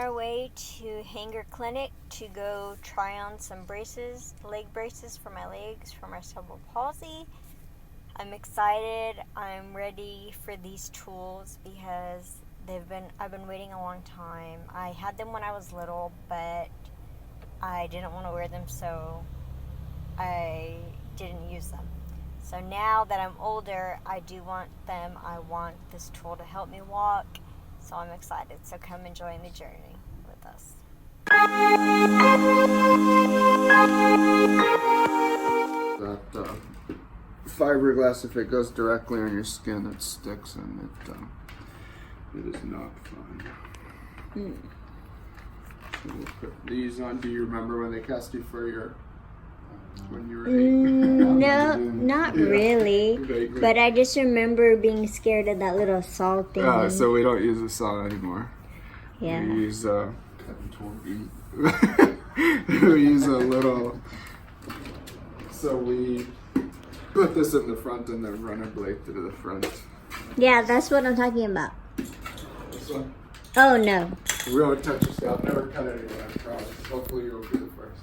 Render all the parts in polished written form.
our way to Hanger Clinic to go try on some braces, leg braces for my legs for my cerebral palsy. I'm excited. I'm ready for these tools because I've been waiting a long time. I had them when I was little, but I didn't want to wear them, so I didn't use them. So now that I'm older, I do want them. I want this tool to help me walk. So I'm excited. So come and join the journey with us. That fiberglass, if it goes directly on your skin, it sticks and it is not fun. So we'll put these on. Do you remember when they cast you for your when you were 8? No, not really. Vaguely. But I just remember being scared of that little saw thing. So we don't use a saw anymore. Yeah. We use we use a little. So we put this in the front and then run a blade through the front. Yeah, that's what I'm talking about. This one. Oh no. We won't touch this. I'll never cut anyone, I promise. Hopefully you'll be the first.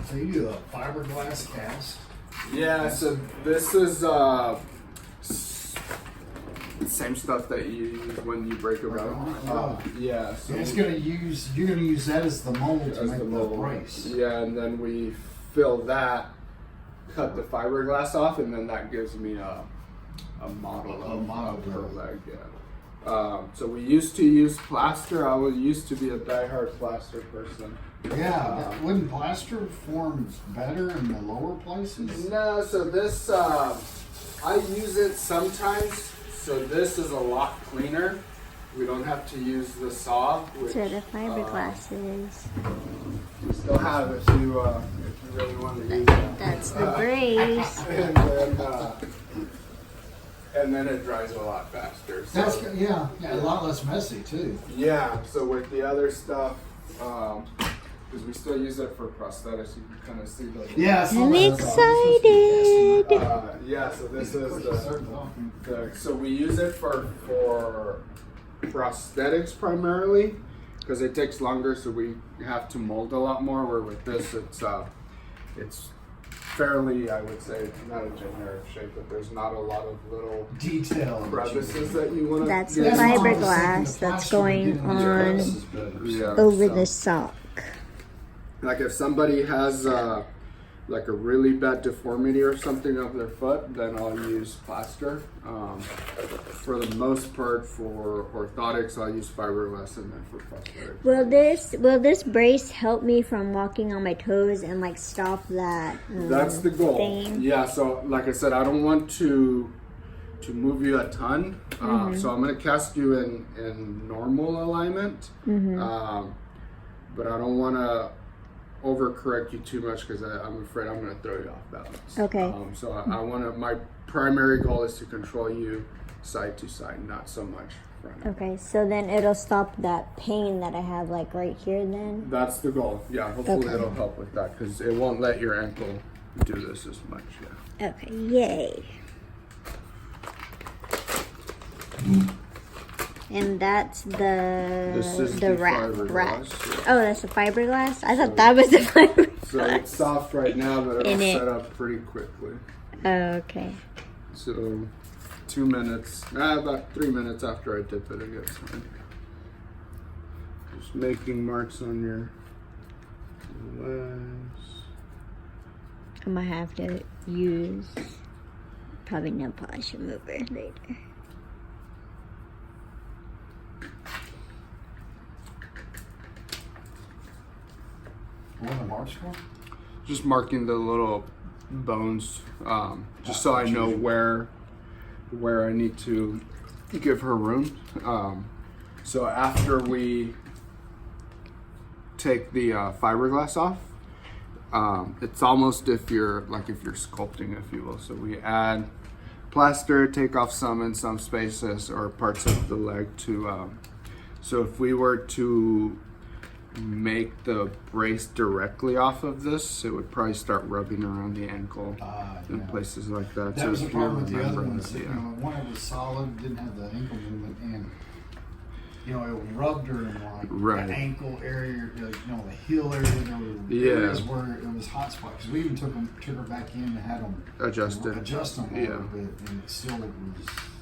So you do a fiberglass cast? Yeah, so this is the same stuff that you use when you break a bone. Yeah, so you're gonna use that as the mold to make the brace. Yeah, and then we fill that, cut the fiberglass off, and then that gives me a model of her leg. Yeah. So we used to use plaster. I used to be a diehard plaster person. Yeah, wouldn't plaster form better in the lower places? No, so this, I use it sometimes, so this is a lot cleaner. We don't have to use the saw. Which, So the fiberglass is. You still have if you really want to use it. That's the brace. And then it dries a lot faster. So, That's yeah, a lot less messy too. yeah, so with the other stuff, because we still use it for prosthetics, you can kind of see the. Yeah, I'm excited. Yeah, so this is so we use it for prosthetics primarily because it takes longer, so we have to mold a lot more. Where with this, it's fairly, I would say, not a generic shape, but there's not a lot of little detail crevices that you want to. That's the fiberglass that's going on over the sock. Like if somebody has like a really bad deformity or something of their foot, then I'll use plaster. For the most part, for orthotics, I'll use fiberglass, and then for prosthetics. Will this brace help me from walking on my toes and like stop that? That's the goal. Thing? Yeah. So like I said, I don't want to move you a ton. So I'm going to cast you in normal alignment. But I don't want to overcorrect you too much because I'm afraid I'm going to throw you off balance. Okay. So I want to. My primary goal is to control you side to side, not so much front. Okay, so then it'll stop that pain that I have like right here then? That's the goal. Yeah, hopefully Okay. it'll help with that because it won't let your ankle do this as much. Yeah. Okay, yay. And that's This is the wrap. fiberglass. Oh, that's the fiberglass? I thought that was the fiberglass. So it's soft right now, but it'll In it. set up pretty quickly. Oh, okay. So 2 minutes, about 3 minutes after I dip it, it gets fine. Just making marks on your legs. I might have to use probably nail polish remover later. What are the marks for? Just marking the little bones, just so I know where I need to give her room. So after we take the fiberglass off, it's almost if you're sculpting, if you will. So we add plaster, take off some in some spaces or parts of the leg to. So if we were to make the brace directly off of this, it would probably start rubbing around the ankle in Yeah. places like that. That So was the if you problem with the other remember ones. that, You yeah. know, one it was solid, didn't have the ankle movement, and you know it rubbed her in like Right. the ankle area, you know, the heel area. There were Yeah. areas where it was hot spot because we even took her back in and had them Adjust them a Yeah. little bit, and it still was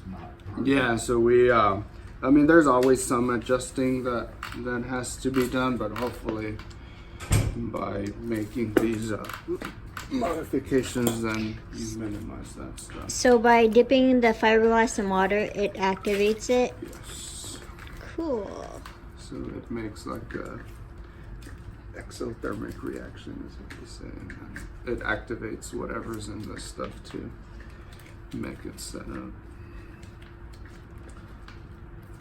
not perfect. Yeah, so we, I mean, there's always some adjusting that has to be done, but hopefully by making these modifications, then you minimize that stuff. So by dipping the fiberglass in water, it activates it? Yes. Cool. So it makes like a exothermic reaction, is what they say. And it activates whatever's in this stuff to make it set up.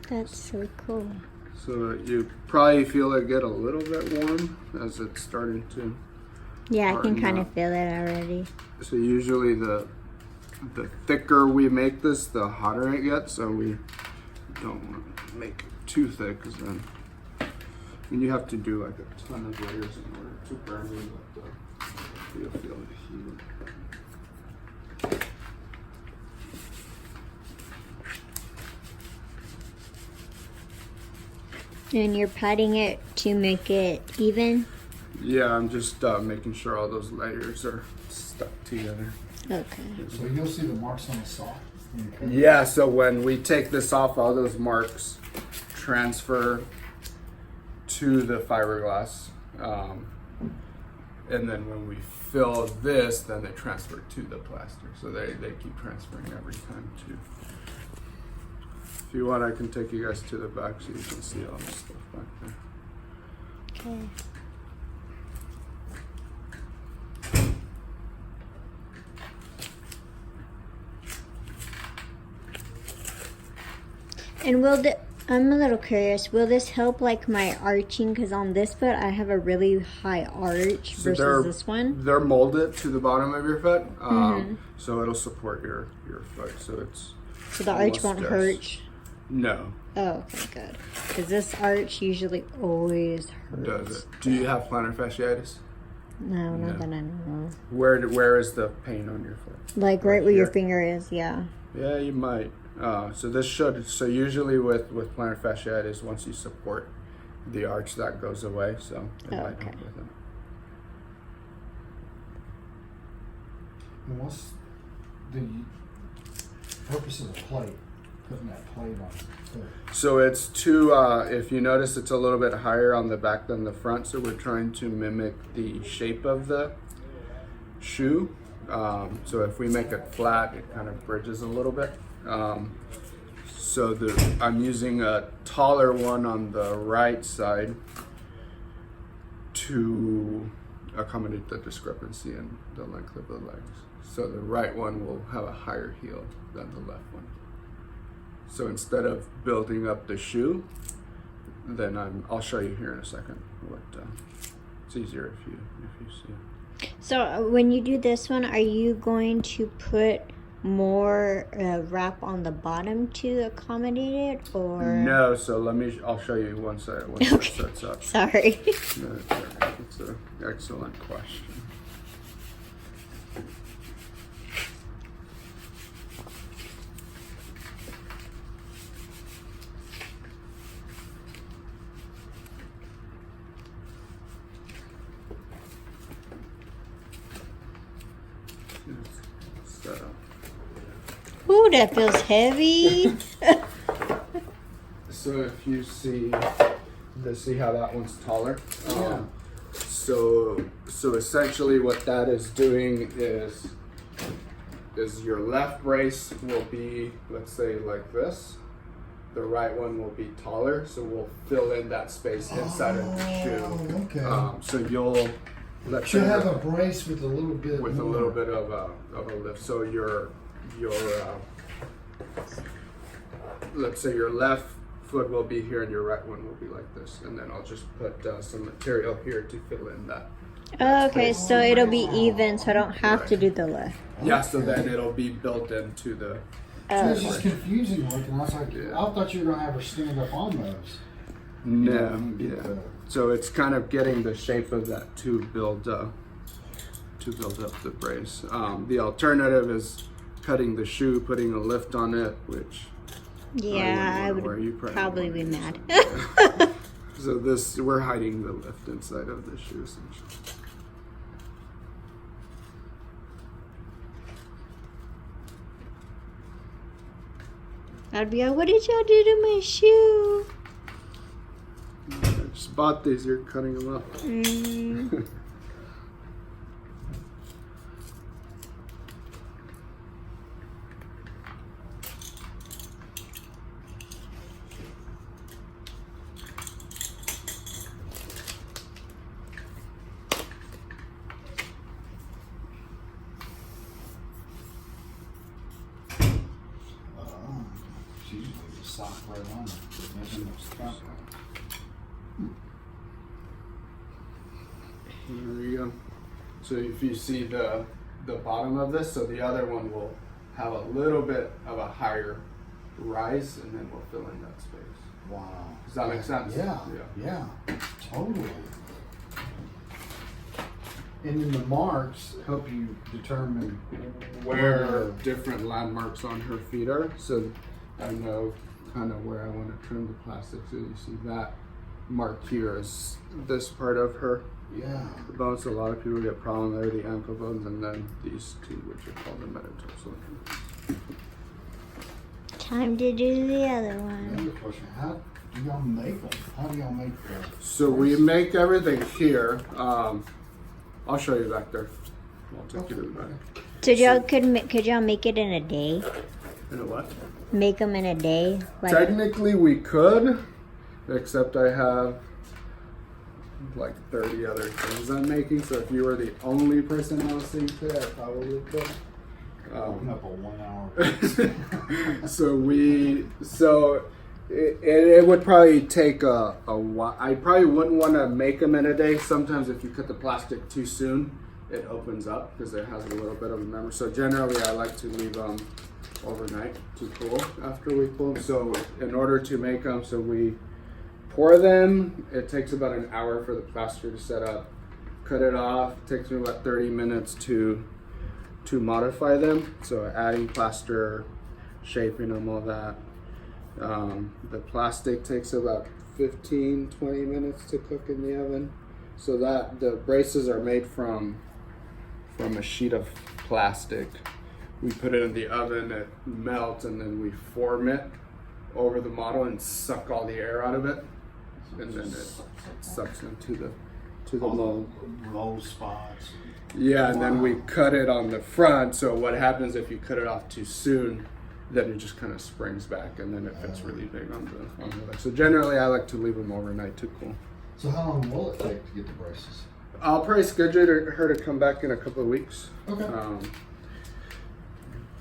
That's so cool. So you probably feel it get a little bit warm as it's starting to. Yeah, I can Harden kind of up. feel it already. So usually the thicker we make this, the hotter it gets. So we don't want to make it too thick, because then you have to do like a ton of layers in order to burn it. But you'll feel the heat. And you're patting it to make it even? Yeah, I'm just making sure all those layers are stuck together. Okay. So you'll see the marks on the saw. Yeah, so when we take this off, all those marks transfer to the fiberglass. And then when we fill this, then they transfer to the plaster. So they keep transferring every time too. If you want, I can take you guys to the back so you can see all this stuff back there. Okay. And I'm a little curious, will this help like my arching? Because on this foot I have a really high arch So versus this one. They're molded to the bottom of your foot, so it'll support your foot. So it's So the arch almost won't just- hurt. No, Oh, okay, good. Because this arch usually always hurts. does it? Do you have plantar fasciitis? No, not No. that I know of. Where is the pain on your foot? Like right where your here? finger is, yeah. Yeah, you might. So this should. So usually with plantar fasciitis, once you support the arch, that goes away. So it might okay. help with it. And what's the purpose of the plate? Putting that plate on the foot. So it's to, if you notice, it's a little bit higher on the back than the front. So we're trying to mimic the shape of the shoe. So if we make it flat, it kind of bridges a little bit. So I'm using a taller one on the right side to accommodate the discrepancy in the length of the legs. So the right one will have a higher heel than the left one. So instead of building up the shoe, then I'll show you here in a second what it's easier if you see. So when you do this one, are you going to put more wrap on the bottom to accommodate it, or No, so I'll show you once it sets up. Sorry. No, it's an excellent question. Set up. Ooh, that feels heavy. So if you see how that one's taller? Yeah. So essentially what that is doing is your left brace will be, let's say, like this. The right one will be taller, so we'll fill in that space inside of the shoe. Okay. So you'll Should have a brace with a little bit with a more. little bit of a lift. So your let's say your left foot will be here and your right one will be like this, and then I'll just put some material here to fill in that. Oh, okay, so it'll be even, so I don't have to do the left. Yeah, so then it'll be built into the. It's just confusing looking. I was like, Yeah. I thought you were gonna have her stand up on those. No, You get yeah. the So it's kind of getting the shape of that to build up the brace. The alternative is cutting the shoe, putting a lift on it, which Yeah, I wouldn't wanna wear. You would probably be mad. So we're hiding the lift inside of the shoe essentially. I'd be like, what did y'all do to my shoe? I just bought these, you're cutting them up. She usually leaves a sock right on it. Imagine those strap on. There you go. So if you see the bottom of this, so the other one will have a little bit of a higher rise, and then we'll fill in that space. Wow. Does that make sense? Yeah, totally. And then the marks help you determine Where different landmarks on her feet are, so I know kind of where I want to trim the plastic. So you see that mark here is this part of her Yeah. bones. A lot of people get problem there, the ankle bones, and then these two, which are called the metatarsal. Time to do the other Another one. question: how do y'all make them? How do y'all make them? So we make everything here. I'll show you back there. I'll take you to the back. So y'all could y'all make it in a day? In a what? Make them in a day? Like, Technically we could, except I have like 30 other things I'm making. So if you were the only person I was seeing today, I probably could. Open up a 1 hour. So it would probably take a while. I probably wouldn't want to make them in a day. Sometimes if you cut the plastic too soon, it opens up because it has a little bit of a memory. So generally I like to leave them overnight to cool after we pull them. So in order to make them, so we pour them. It takes about an hour for the plaster to set up. Cut it off. It takes me about 30 minutes to modify them. So adding plaster, shaping them, all that. The plastic takes about 15-20 minutes to cook in the oven. So that the braces are made from a sheet of plastic. We put it in the oven, it melts, and then we form it over the model and suck all the air out of it, and then it sucks into the mold. Low spots. Yeah, and then we cut it on the front. So what happens if you cut it off too soon? Then it just kind of springs back, and then it fits really big on the leg. So generally, I like to leave them overnight to cool. So how long will it take to get the braces? I'll probably schedule her to come back in a couple of weeks. Okay.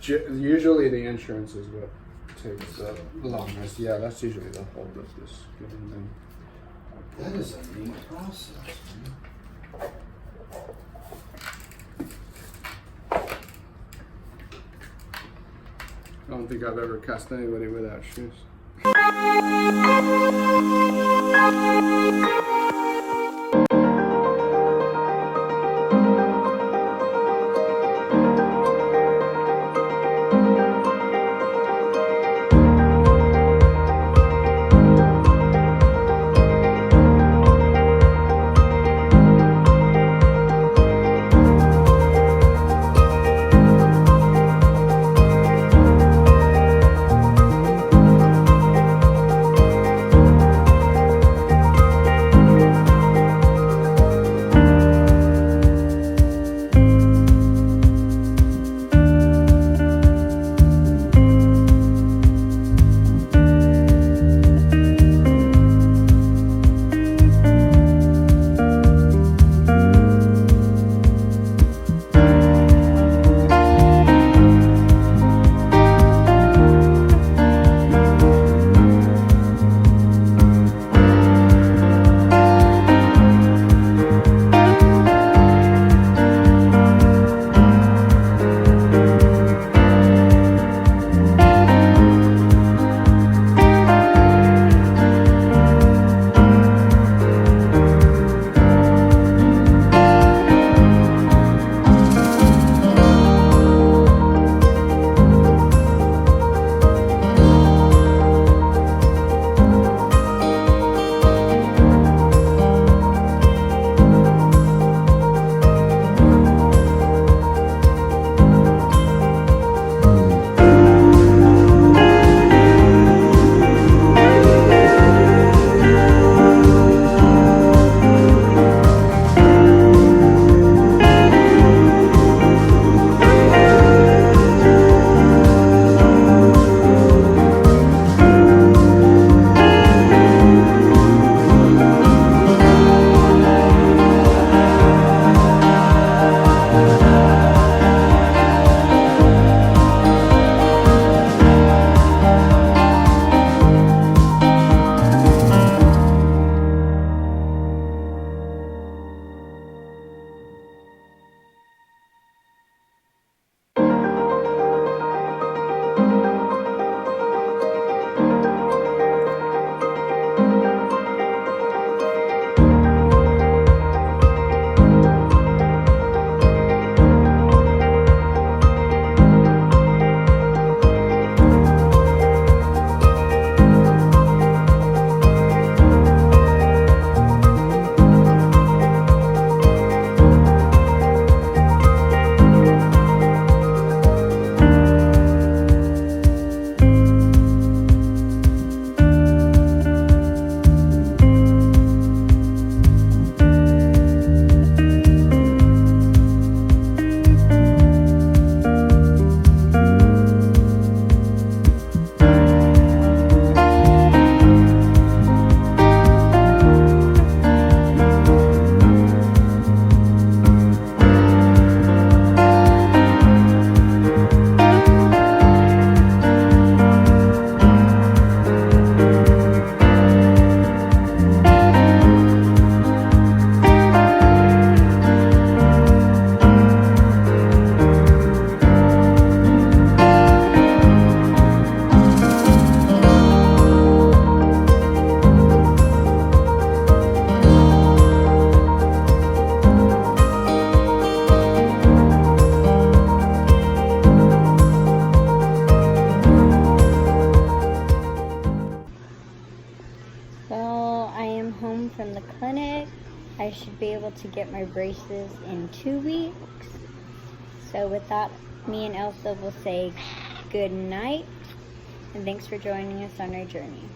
Usually the insurance is what takes the longest. Yeah, that's usually the hold of this getting them. That is a neat process, man. I don't think I've ever cast anybody without shoes. Well, I am home from the clinic. I should be able to get my braces in 2 weeks. So with that, me and Elsa will say good night, and thanks for joining us on our journey.